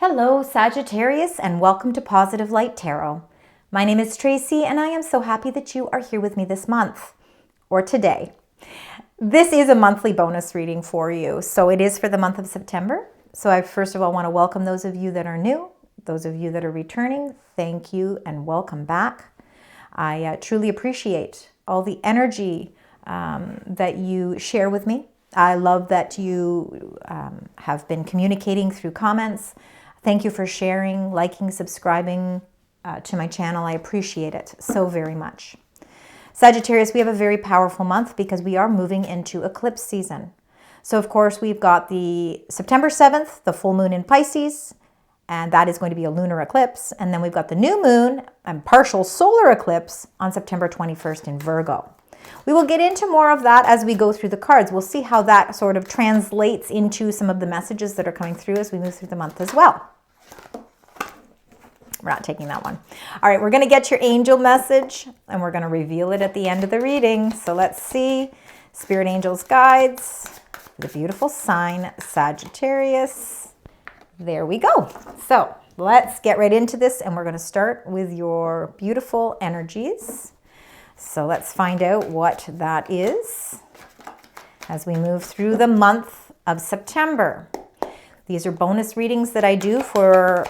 Hello, Sagittarius, and welcome to Positive Light Tarot. My name is Tracy, and I am so happy that you are here with me this month, or today. This is a monthly bonus reading for you, so it is for the month of September. So I first of all want to welcome those of you that are new, those of you that are returning. Thank you and welcome back. I truly appreciate all the energy that you share with me. I love that you have been communicating through comments. Thank you for sharing, liking, subscribing to my channel. I appreciate it so very much. Sagittarius, we have a very powerful month because we are moving into eclipse season. So of course we've got the September 7th, the full moon in Pisces, and that is going to be a lunar eclipse. And then we've got the new moon and partial solar eclipse on September 21st in Virgo. We will get into more of that as we go through the cards. We'll see how that sort of translates into some of the messages that are coming through as we move through the month as well. We're not taking that one. All right, we're going to get your angel message and we're going to reveal it at the end of the reading. So let's see. Spirit Angels Guides, the beautiful sign Sagittarius. There we go. So let's get right into this and we're going to start with your beautiful energies. So let's find out what that is as we move through the month of September. These are bonus readings that I do for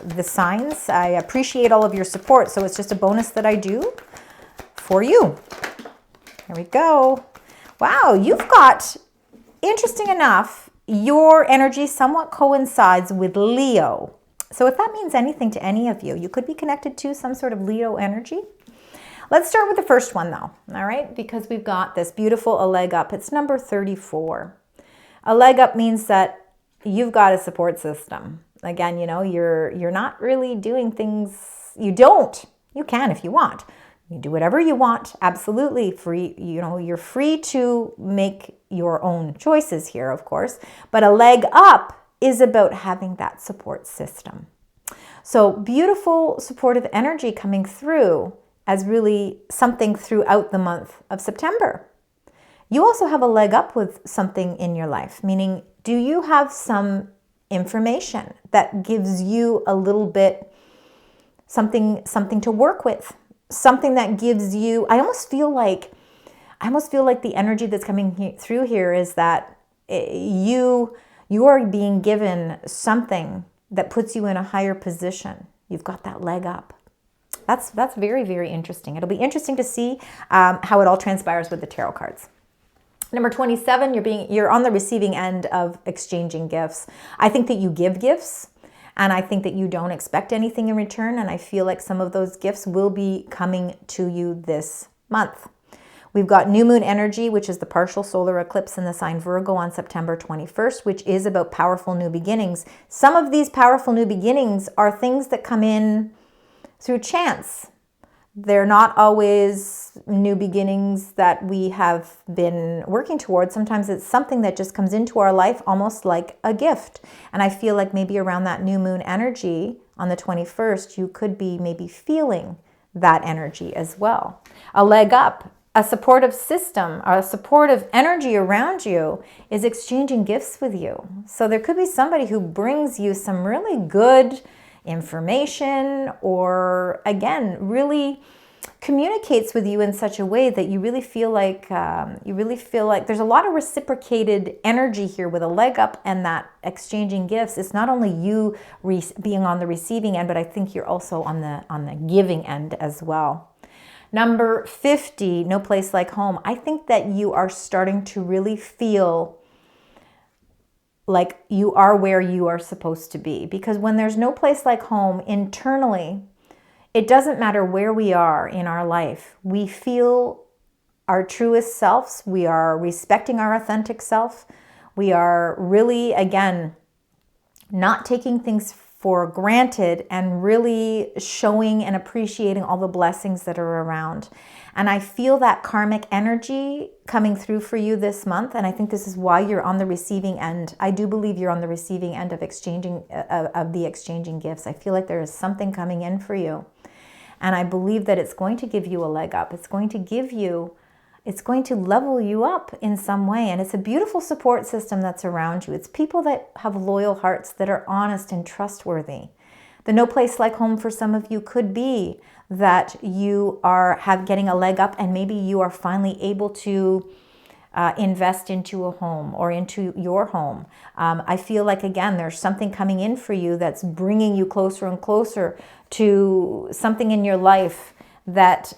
the signs. I appreciate all of your support, so it's just a bonus that I do for you. Here we go. Wow, you've got, interesting enough, your energy somewhat coincides with Leo. So if that means anything to any of you, you could be connected to some sort of Leo energy. Let's start with the first one though, all right? Because we've got this beautiful a leg up. It's number 34. A leg up means that you've got a support system. Again, you know, you're not really doing things, you can if you want. You do whatever you want, absolutely free. You know, you're free to make your own choices here, of course. But a leg up is about having that support system. So beautiful supportive energy coming through as really something throughout the month of September. You also have a leg up with something in your life, meaning do you have some information that gives you a little bit something to work with, something that gives you, I almost feel like the energy that's coming through here is that you are being given something that puts you in a higher position. You've got that leg up. That's very, very interesting. It'll be interesting to see how it all transpires with the tarot cards. Number 27, you're on the receiving end of exchanging gifts. I think that you give gifts, and I think that you don't expect anything in return, and I feel like some of those gifts will be coming to you this month. We've got new moon energy, which is the partial solar eclipse in the sign Virgo on September 21st, which is about powerful new beginnings. Some of these powerful new beginnings are things that come in through chance. They're not always new beginnings that we have been working towards. Sometimes it's something that just comes into our life almost like a gift. And I feel like maybe around that new moon energy on the 21st, you could be maybe feeling that energy as well. A leg up, a supportive system, or a supportive energy around you is exchanging gifts with you. So there could be somebody who brings you some really good information, or again, really communicates with you in such a way that you really feel like there's a lot of reciprocated energy here with a leg up and that exchanging gifts. It's not only you being on the receiving end, but I think you're also on the giving end as well. Number 50, no place like home. I think that you are starting to really feel like you are where you are supposed to be. Because when there's no place like home internally, it doesn't matter where we are in our life. We feel our truest selves. We are respecting our authentic self. We are really, again, not taking things for granted and really showing and appreciating all the blessings that are around. And I feel that karmic energy coming through for you this month. And I think this is why you're on the receiving end. I do believe you're on the receiving end of the exchanging gifts. I feel like there is something coming in for you. And I believe that it's going to give you a leg up. It's going to give you it's going to level you up in some way. And it's a beautiful support system that's around you. It's people that have loyal hearts, that are honest and trustworthy. The no place like home for some of you could be that you are getting a leg up, and maybe you are finally able to invest into a home or into your home. I feel like, again, there's something coming in for you that's bringing you closer and closer to something in your life that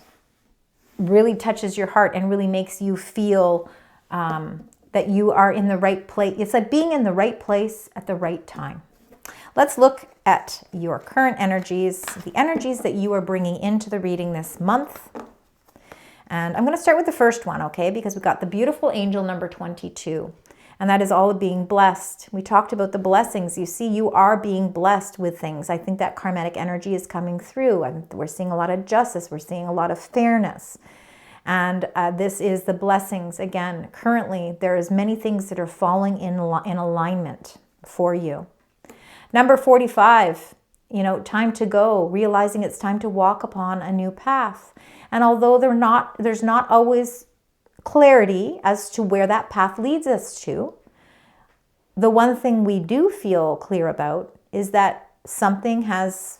really touches your heart and really makes you feel that you are in the right place. It's like being in the right place at the right time. Let's look at your current energies, the energies that you are bringing into the reading this month. And I'm going to start with the first one, okay? Because we've got the beautiful angel number 22. And that is all of being blessed. We talked about the blessings. You see, you are being blessed with things. I think that karmatic energy is coming through. We're seeing a lot of justice. We're seeing a lot of fairness. And this is the blessings. Again, currently, there is many things that are falling in alignment for you. Number 45, time to go, realizing it's time to walk upon a new path. And although there's not always clarity as to where that path leads us to, the one thing we do feel clear about is that something has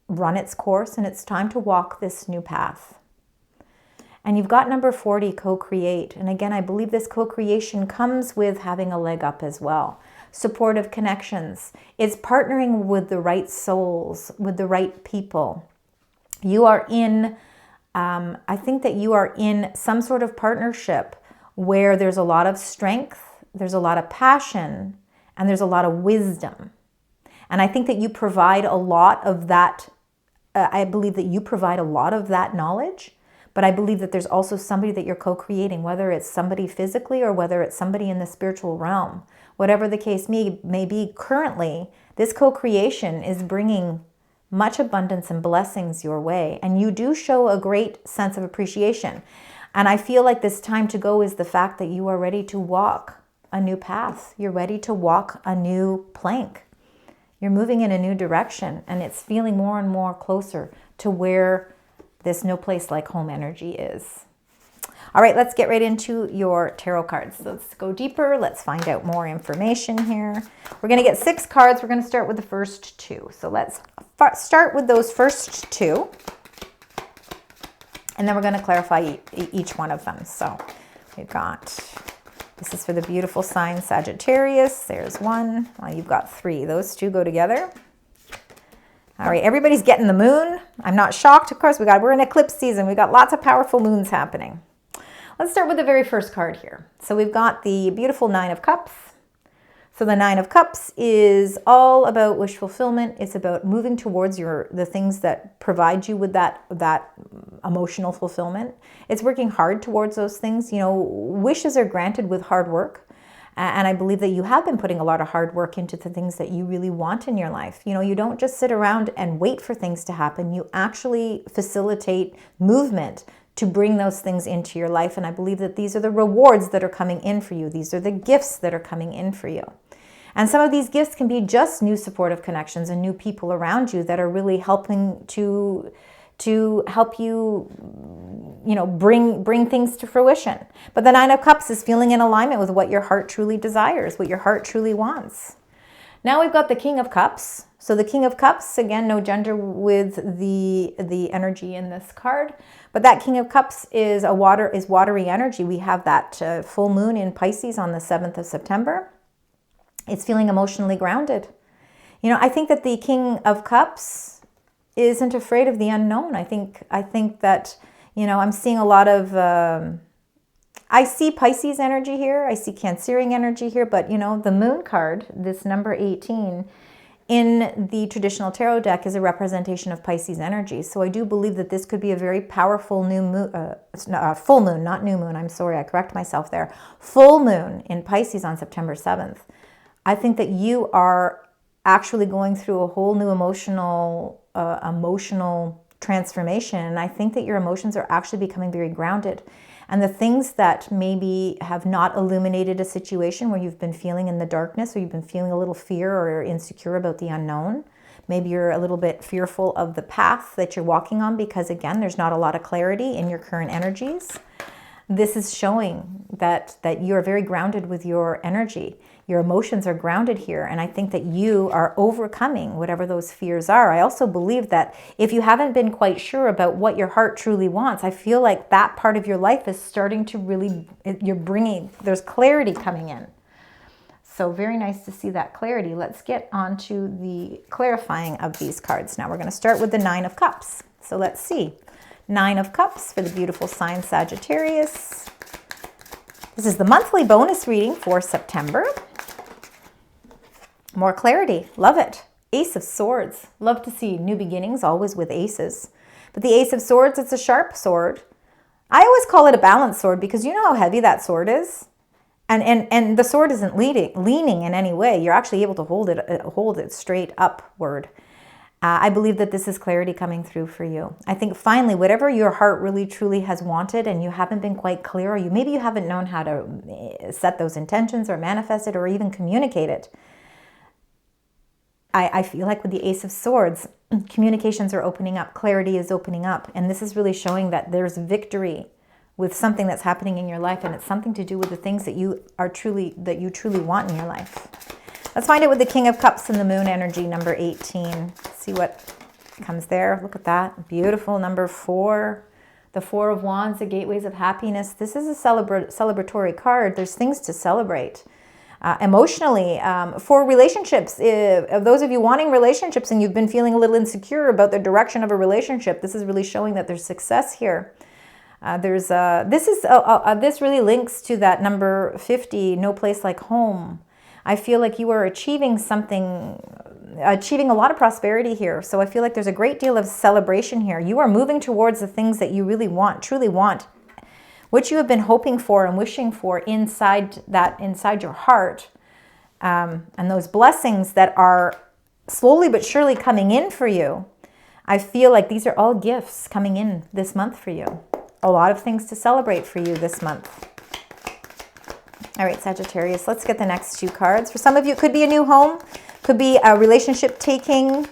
run its course and it's time to walk this new path. And you've got number 40, co-create. And again, I believe this co-creation comes with having a leg up as well. Supportive connections. It's partnering with the right souls, with the right people. You are in, I think that you are in some sort of partnership where there's a lot of strength, there's a lot of passion, and there's a lot of wisdom. And I think that you provide a lot of that. I believe that you provide a lot of that knowledge. But I believe that there's also somebody that you're co-creating, whether it's somebody physically or whether it's somebody in the spiritual realm. Whatever the case may be, currently, this co-creation is bringing much abundance and blessings your way. And you do show a great sense of appreciation. And I feel like this time to go is the fact that you are ready to walk a new path. You're ready to walk a new plank. You're moving in a new direction, and it's feeling more and more closer to where this no place like home energy is. All right, let's get right into your tarot cards. Let's go deeper. Let's find out more information here. We're going to get 6 cards. We're going to start with the first 2. So let's start with those first 2. And then we're going to clarify each one of them. So we've got, this is for the beautiful sign Sagittarius. There's 1. Well, you've got 3. Those 2 go together. All right, everybody's getting the moon. I'm not shocked, of course. We're in eclipse season. We've got lots of powerful moons happening. Let's start with the very first card here. So we've got the beautiful 9 of Cups. So the 9 of Cups is all about wish fulfillment. It's about moving towards the things that provide you with that emotional fulfillment. It's working hard towards those things. Wishes are granted with hard work. And I believe that you have been putting a lot of hard work into the things that you really want in your life. You don't just sit around and wait for things to happen. You actually facilitate movement to bring those things into your life. And I believe that these are the rewards that are coming in for you. These are the gifts that are coming in for you. And some of these gifts can be just new supportive connections and new people around you that are really helping to help you, bring things to fruition. But the 9 of Cups is feeling in alignment with what your heart truly desires, what your heart truly wants. Now we've got the King of Cups. So the King of Cups, again, no gender with the energy in this card. But that King of Cups is watery energy. We have that full moon in Pisces on the 7th of September. It's feeling emotionally grounded. I think that the King of Cups isn't afraid of the unknown. I think that, I'm seeing a lot of, I see Pisces energy here. I see Cancerian energy here. But, the moon card, this number 18, in the traditional tarot deck is a representation of Pisces energy. So I do believe that this could be a very powerful new moon, full moon, not new moon. I'm sorry, I correct myself there. Full moon in Pisces on September 7th. I think that you are actually going through a whole new emotional transformation. And I think that your emotions are actually becoming very grounded. And the things that maybe have not illuminated a situation where you've been feeling in the darkness, or you've been feeling a little fear or insecure about the unknown. Maybe you're a little bit fearful of the path that you're walking on because, again, there's not a lot of clarity in your current energies. this is showing that you're very grounded with your energy. Your emotions are grounded here, and I think that you are overcoming whatever those fears are. I also believe that if you haven't been quite sure about what your heart truly wants, I feel like that part of your life is starting to really, there's clarity coming in. So very nice to see that clarity. Let's get on to the clarifying of these cards. Now we're going to start with the Nine of Cups. So let's see. Nine of Cups for the beautiful sign Sagittarius. This is the monthly bonus reading for September. More clarity. Love it. Ace of Swords. Love to see new beginnings, always with aces. But the Ace of Swords, it's a sharp sword. I always call it a balanced sword because you know how heavy that sword is. And the sword isn't leaning in any way. You're actually able to hold it straight upward. I believe that this is clarity coming through for you. I think finally, whatever your heart really truly has wanted and you haven't been quite clear, or maybe you haven't known how to set those intentions or manifest it or even communicate it. I feel like with the Ace of Swords, communications are opening up, clarity is opening up, and this is really showing that there's victory with something that's happening in your life, and it's something to do with the things that you truly want in your life. Let's find it with the King of Cups and the Moon energy, number 18. See what comes there. Look at that. Beautiful. Number 4. The Four of Wands, the Gateways of Happiness. This is a celebratory card. There's things to celebrate. Emotionally, for relationships, of those of you wanting relationships and you've been feeling a little insecure about the direction of a relationship, this is really showing that there's success here. This really links to that number 50, No Place Like Home. I feel like you are achieving a lot of prosperity here. So I feel like there's a great deal of celebration here. You are moving towards the things that you really want, truly want, what you have been hoping for and wishing for inside your heart. And those blessings that are slowly but surely coming in for you. I feel like these are all gifts coming in this month for you. A lot of things to celebrate for you this month. All right, Sagittarius, let's get the next 2 cards. For some of you, it could be a new home, could be a relationship taking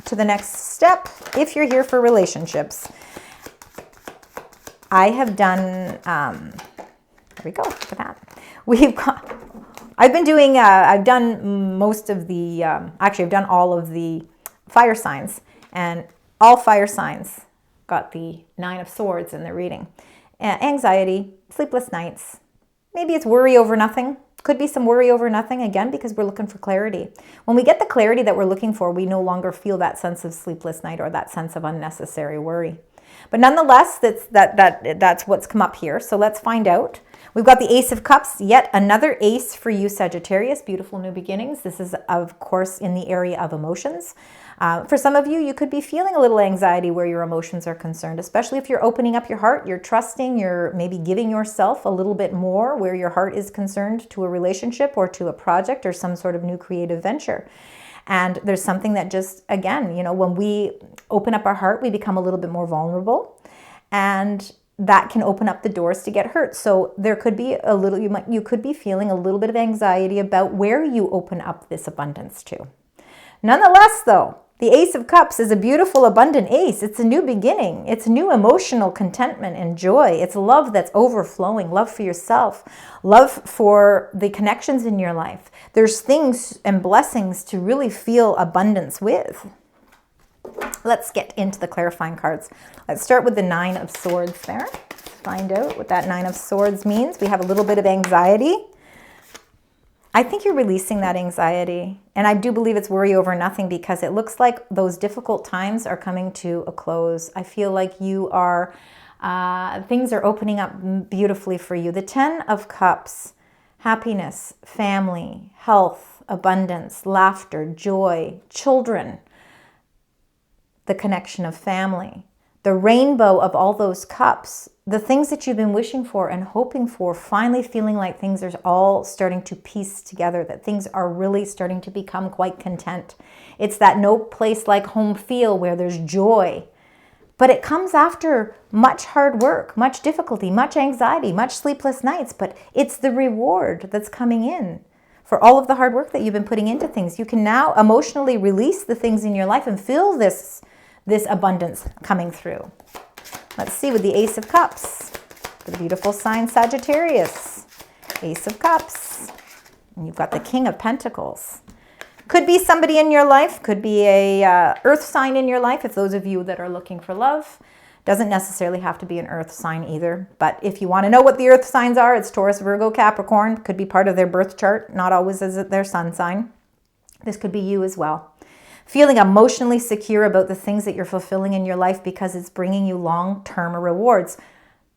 to the next step, if you're here for relationships. I have done, there we go, look at that. I've done most of the, actually I've done all of the fire signs, and all fire signs got the Nine of Swords in their reading. Anxiety, sleepless nights. Maybe it's worry over nothing. Could be some worry over nothing, again, because we're looking for clarity. When we get the clarity that we're looking for, we no longer feel that sense of sleepless night or that sense of unnecessary worry. But nonetheless, that's what's come up here. So let's find out. We've got the Ace of Cups, yet another ace for you, Sagittarius. Beautiful new beginnings. This is, of course, in the area of emotions. For some of you, you could be feeling a little anxiety where your emotions are concerned, especially if you're opening up your heart, you're trusting, you're maybe giving yourself a little bit more where your heart is concerned to a relationship or to a project or some sort of new creative venture. And there's something that just, again, when we open up our heart, we become a little bit more vulnerable, and that can open up the doors to get hurt. So there could be you could be feeling a little bit of anxiety about where you open up this abundance to. Nonetheless, though, the Ace of Cups is a beautiful, abundant ace. It's a new beginning. It's new emotional contentment and joy. It's love that's overflowing, love for yourself, love for the connections in your life. There's things and blessings to really feel abundance with. Let's get into the clarifying cards. Let's start with the Nine of Swords there. Let's find out what that Nine of Swords means. We have a little bit of anxiety. I think you're releasing that anxiety. And I do believe it's worry over nothing, because it looks like those difficult times are coming to a close. I feel like you are, things are opening up beautifully for you. The Ten of Cups, happiness, family, health, abundance, laughter, joy, children, the connection of family, the rainbow of all those cups, the things that you've been wishing for and hoping for, finally feeling like things are all starting to piece together, that things are really starting to become quite content. It's that no place like home feel where there's joy. But it comes after much hard work, much difficulty, much anxiety, much sleepless nights. But it's the reward that's coming in for all of the hard work that you've been putting into things. You can now emotionally release the things in your life and feel this abundance coming through. Let's see with the Ace of Cups The beautiful sign Sagittarius. Ace of Cups. And you've got the King of Pentacles. Could be somebody in your life. Could be a earth sign in your life if those of you that are looking for love. Doesn't necessarily have to be an earth sign either. But if you want to know what the earth signs are, it's Taurus, Virgo, Capricorn. Could be part of their birth chart. Not always is it their sun sign. This could be you as well. Feeling emotionally secure about the things that you're fulfilling in your life because it's bringing you long-term rewards.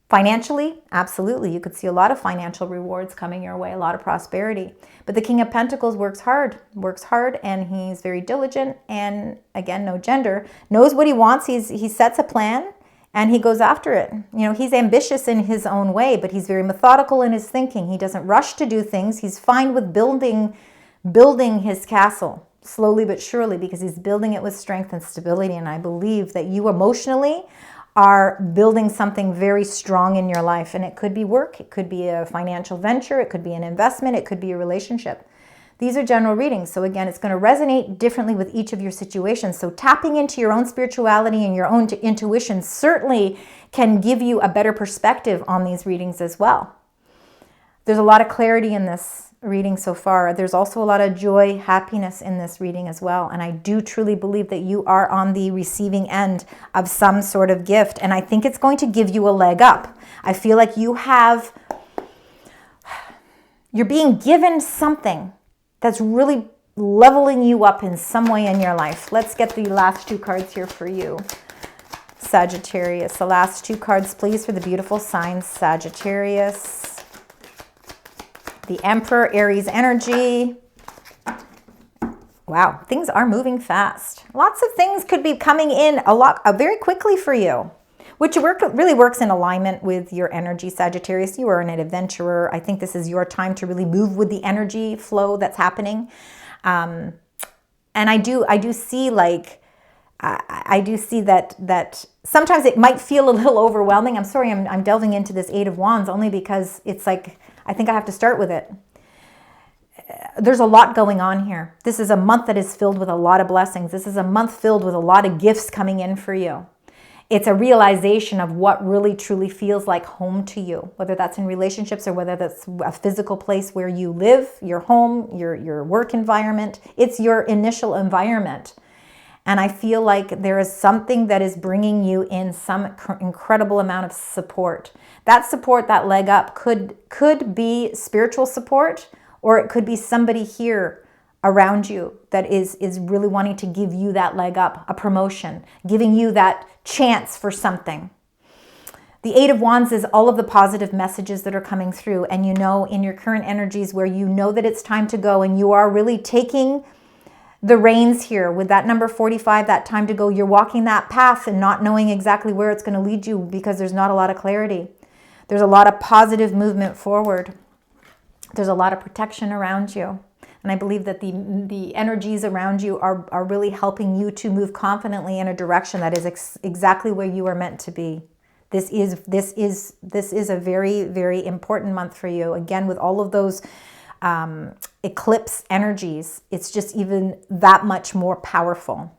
Financially, absolutely. You could see a lot of financial rewards coming your way, a lot of prosperity. But the King of Pentacles works hard, and he's very diligent, and again, no gender, knows what he wants. He sets a plan and he goes after it. You know, he's ambitious in his own way, but he's very methodical in his thinking. He doesn't rush to do things. He's fine with building his castle slowly but surely, because he's building it with strength and stability. And I believe that you emotionally are building something very strong in your life. And it could be work, it could be a financial venture, it could be an investment, it could be a relationship. These are general readings. So again, it's going to resonate differently with each of your situations. So tapping into your own spirituality and your own intuition certainly can give you a better perspective on these readings as well. There's a lot of clarity in this reading so far. There's also a lot of joy, happiness in this reading as well. And I do truly believe that you are on the receiving end of some sort of gift. And I think it's going to give you a leg up. I feel like you're being given something that's really leveling you up in some way in your life. Let's get the last two cards here for you, Sagittarius. The last two cards, please, for the beautiful sign Sagittarius. The Emperor, Aries energy. Wow, things are moving fast. Lots of things could be coming in very quickly for you, which really works in alignment with your energy, Sagittarius. You are an adventurer. I think this is your time to really move with the energy flow that's happening. And I do see that sometimes it might feel a little overwhelming. I'm sorry, I'm delving into this Eight of Wands only because it's like, I think I have to start with it. There's a lot going on here. This is a month that is filled with a lot of blessings. This is a month filled with a lot of gifts coming in for you. It's a realization of what really truly feels like home to you, whether that's in relationships or whether that's a physical place where you live, your home, your work environment. It's your initial environment. And I feel like there is something that is bringing you in some incredible amount of support. That support, that leg up, could be spiritual support, or it could be somebody here around you that is really wanting to give you that leg up, a promotion, giving you that chance for something. The Eight of Wands is all of the positive messages that are coming through. And you know, in your current energies where you know that it's time to go and you are really taking the reins here with that number 45, that time to go. You're walking that path and not knowing exactly where it's going to lead you because there's not a lot of clarity. There's a lot of positive movement forward. There's a lot of protection around you. And I believe that the energies around you are really helping you to move confidently in a direction that is exactly where you are meant to be. This is a very, very important month for you. Again, with all of those eclipse energies, it's just even that much more powerful.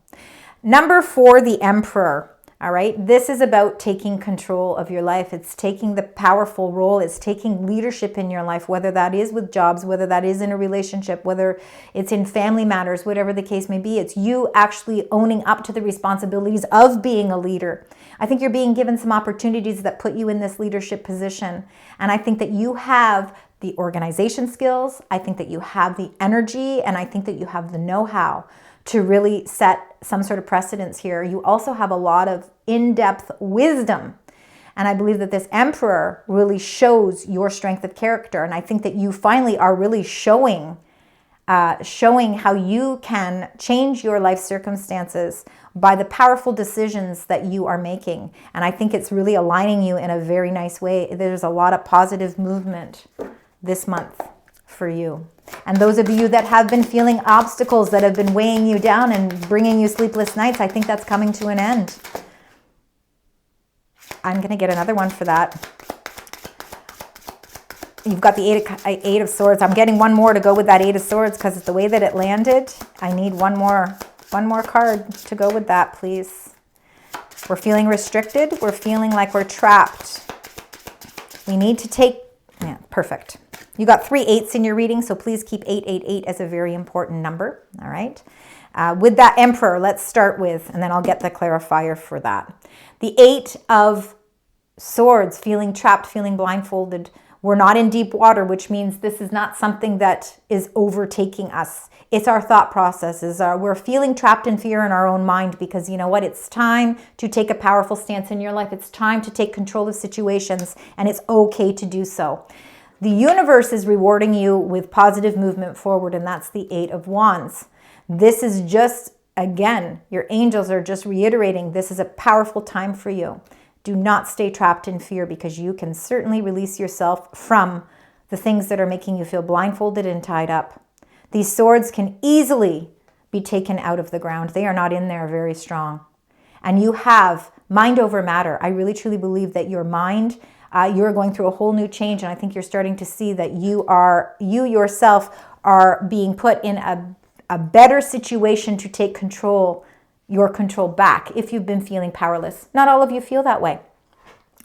Number 4, the Emperor. All right, this is about taking control of your life. It's taking the powerful role. It's taking leadership in your life, whether that is with jobs, whether that is in a relationship, whether it's in family matters, whatever the case may be. It's you actually owning up to the responsibilities of being a leader. I think you're being given some opportunities that put you in this leadership position. And I think that you have the organization skills. I think that you have the energy, and I think that you have the know-how to really set some sort of precedence here. You also have a lot of in-depth wisdom. And I believe that this Emperor really shows your strength of character. And I think that you finally are really showing how you can change your life circumstances by the powerful decisions that you are making. And I think it's really aligning you in a very nice way. There's a lot of positive movement this month for you. And those of you that have been feeling obstacles that have been weighing you down and bringing you sleepless nights, I think that's coming to an end. I'm going to get another one for that. You've got the Eight of Swords. I'm getting one more to go with that Eight of Swords because it's the way that it landed. I need one more card to go with that, please. We're feeling restricted. We're feeling like we're trapped. We need to take, yeah, perfect. You got 3 8s in your reading, so please keep 888 as a very important number, all right? With that Emperor, let's start with, and then I'll get the clarifier for that. The 8 of Swords, feeling trapped, feeling blindfolded. We're not in deep water, which means this is not something that is overtaking us. It's our thought processes. We're feeling trapped in fear in our own mind because you know what? It's time to take a powerful stance in your life. It's time to take control of situations, and it's okay to do so. The universe is rewarding you with positive movement forward, and that's the 8 of Wands. This is just, again, your angels are just reiterating this is a powerful time for you. Do not stay trapped in fear because you can certainly release yourself from the things that are making you feel blindfolded and tied up. These swords can easily be taken out of the ground. They are not in there very strong. And you have mind over matter. I really truly believe that your mind, you're going through a whole new change. And I think you're starting to see that you yourself are being put in a better situation to take your control back if you've been feeling powerless. Not all of you feel that way.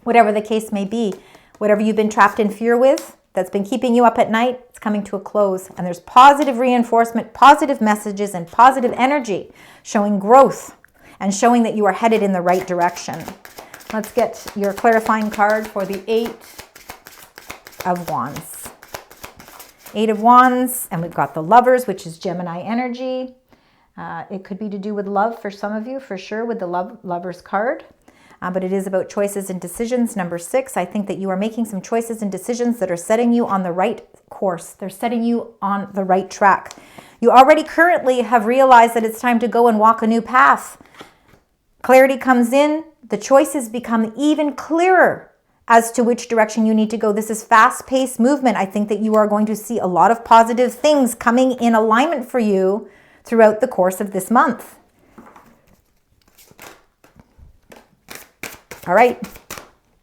Whatever the case may be, whatever you've been trapped in fear with, that's been keeping you up at night, it's coming to a close. And there's positive reinforcement, positive messages, and positive energy showing growth and showing that you are headed in the right direction. Let's get your clarifying card for the 8 of Wands. 8 of Wands, and we've got the Lovers, which is Gemini energy. It could be to do with love for some of you, for sure, with the Lovers card. But it is about choices and decisions. Number 6, I think that you are making some choices and decisions that are setting you on the right course. They're setting you on the right track. You already currently have realized that it's time to go and walk a new path. Clarity comes in. The choices become even clearer as to which direction you need to go. This is fast-paced movement. I think that you are going to see a lot of positive things coming in alignment for you throughout the course of this month. All right,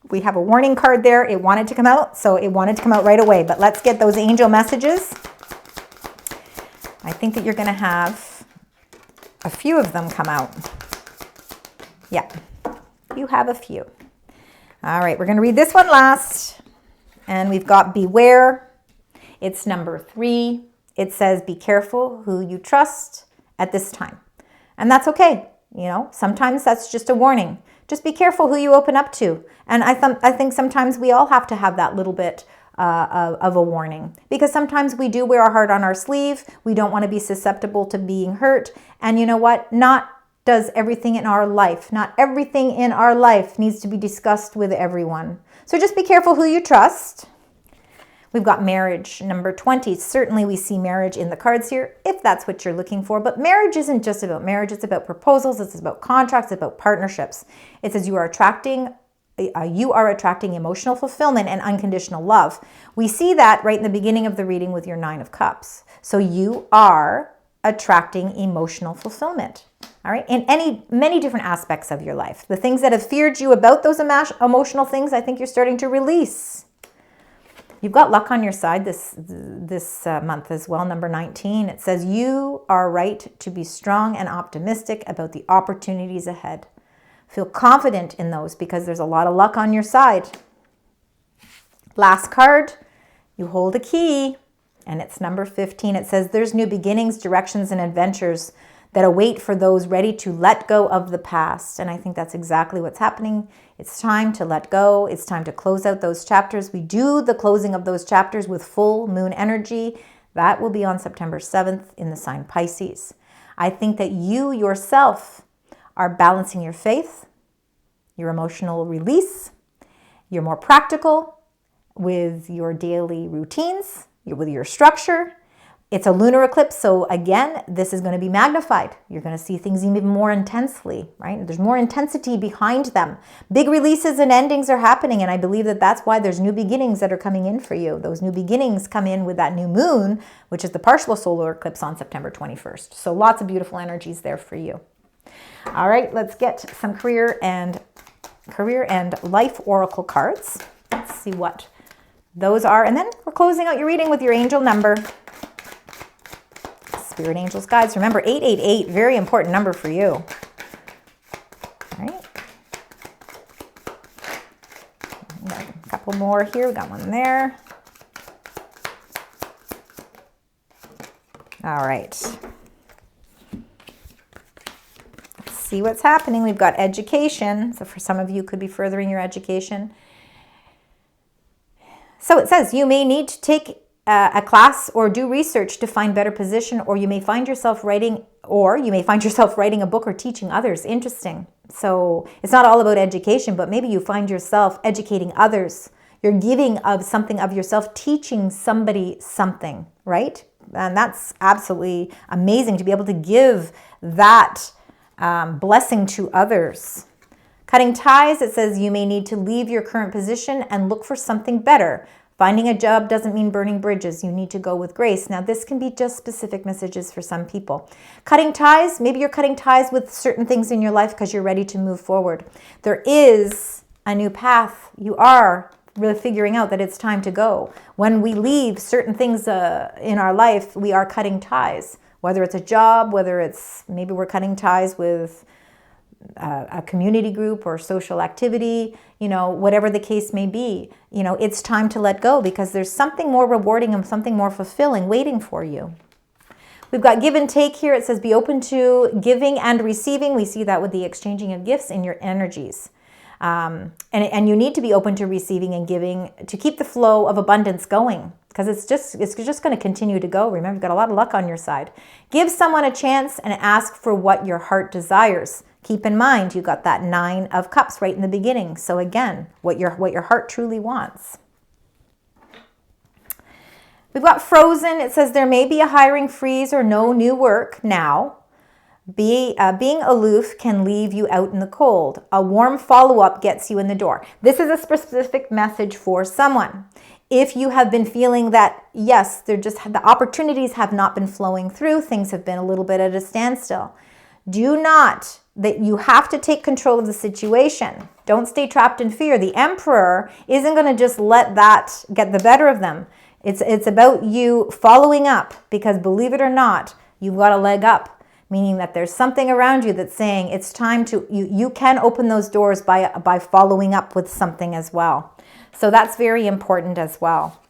we have a warning card there. It wanted to come out, so it wanted to come out right away. But let's get those angel messages. I think that you're going to have a few of them come out. Yeah, you have a few. All right, we're going to read this one last. And we've got Beware. It's number 3. It says, be careful who you trust at this time. And that's okay. You know, sometimes that's just a warning. Just be careful who you open up to. And I think sometimes we all have to have that little bit of a warning. Because sometimes we do wear our heart on our sleeve. We don't want to be susceptible to being hurt. And you know what? Not everything in our life needs to be discussed with everyone. So just be careful who you trust. We've got marriage, number 20. Certainly we see marriage in the cards here, if that's what you're looking for. But marriage isn't just about marriage. It's about proposals. It's about contracts. It's about partnerships. It says you are attracting emotional fulfillment and unconditional love. We see that right in the beginning of the reading with your 9 of Cups. So you are attracting emotional fulfillment. All right, in many different aspects of your life. The things that have feared you about those emotional things, I think you're starting to release. You've got luck on your side this month as well, number 19. It says you are right to be strong and optimistic about the opportunities ahead. Feel confident in those because there's a lot of luck on your side. Last card, you hold a key, and it's number 15. It says there's new beginnings, directions, and adventures that await for those ready to let go of the past. And I think that's exactly what's happening. It's time to let go. It's time to close out those chapters. We do the closing of those chapters with full moon energy. That will be on September 7th in the sign Pisces. I think that you yourself are balancing your faith, your emotional release. You're more practical with your daily routines, with your structure. It's a lunar eclipse, so again, this is going to be magnified. You're going to see things even more intensely, right? There's more intensity behind them. Big releases and endings are happening, and I believe that that's why there's new beginnings that are coming in for you. Those new beginnings come in with that new moon, which is the partial solar eclipse on September 21st. So lots of beautiful energies there for you. All right, let's get some career and life oracle cards. Let's see what those are, and then we're closing out your reading with your angel number. Spirit angels, guides. Remember, 888, very important number for you. All right. A couple more here. We got one there. All right. Let's see what's happening. We've got education. So for some of you, could be furthering your education. So it says you may need to take a class or do research to find better position, or you may find yourself writing a book or teaching others. Interesting. So it's not all about education, but maybe you find yourself educating others. You're giving of something of yourself, teaching somebody something, right? And that's absolutely amazing to be able to give that blessing to others. Cutting ties, it says you may need to leave your current position and look for something better. Finding a job doesn't mean burning bridges. You need to go with grace. Now, this can be just specific messages for some people. Cutting ties, maybe you're cutting ties with certain things in your life because you're ready to move forward. There is a new path. You are really figuring out that it's time to go. When we leave certain things in our life, we are cutting ties. Whether it's a job, whether it's maybe we're cutting ties with a community group or social activity, whatever the case may be, it's time to let go because there's something more rewarding and something more fulfilling waiting for you. We've got give and take here. It says be open to giving and receiving. We see that with the exchanging of gifts in your energies. And you need to be open to receiving and giving to keep the flow of abundance going because it's just going to continue to go. Remember, you've got a lot of luck on your side. Give someone a chance and ask for what your heart desires. Keep in mind, you got that 9 of Cups right in the beginning. So again, what your heart truly wants. We've got Frozen. It says there may be a hiring freeze or no new work now. Being aloof can leave you out in the cold. A warm follow-up gets you in the door. This is a specific message for someone. If you have been feeling that, yes, the opportunities have not been flowing through, things have been a little bit at a standstill. That you have to take control of the situation. Don't stay trapped in fear. The Emperor isn't going to just let that get the better of them. It's about you following up because believe it or not, you've got a leg up, meaning that there's something around you that's saying it's time to, you can open those doors by following up with something as well. So that's very important as well.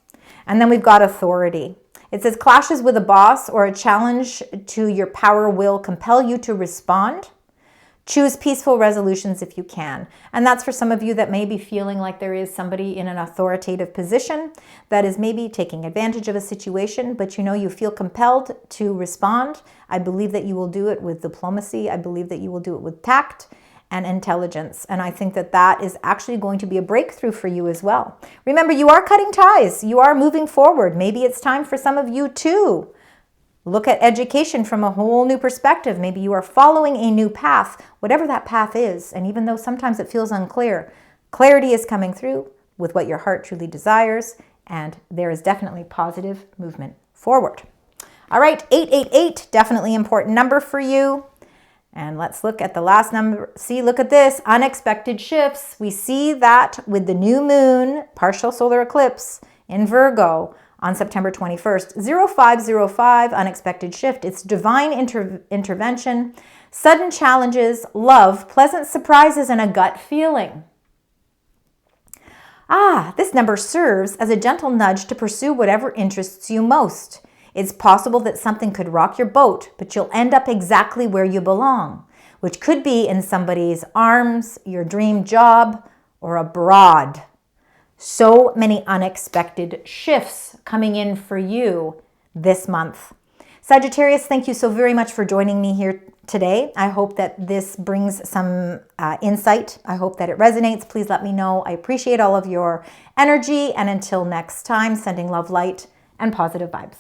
And then we've got authority. It says clashes with a boss or a challenge to your power will compel you to respond. Choose peaceful resolutions if you can. And that's for some of you that may be feeling like there is somebody in an authoritative position that is maybe taking advantage of a situation, but you feel compelled to respond. I believe that you will do it with diplomacy. I believe that you will do it with tact and intelligence. And I think that that is actually going to be a breakthrough for you as well. Remember, you are cutting ties. You are moving forward. Maybe it's time for some of you to look at education from a whole new perspective. Maybe you are following a new path, whatever that path is. And even though sometimes it feels unclear, clarity is coming through with what your heart truly desires. And there is definitely positive movement forward. All right, 888, definitely important number for you. And let's look at the last number. See, look at this, unexpected shifts. We see that with the new moon, partial solar eclipse in Virgo on September 21st. 0505, unexpected shift. It's divine intervention, sudden challenges, love, pleasant surprises, and a gut feeling. This number serves as a gentle nudge to pursue whatever interests you most. It's possible that something could rock your boat, but you'll end up exactly where you belong, which could be in somebody's arms, your dream job, or abroad. So many unexpected shifts coming in for you this month. Sagittarius, thank you so very much for joining me here today. I hope that this brings some insight. I hope that it resonates. Please let me know. I appreciate all of your energy. And until next time, sending love, light, and positive vibes.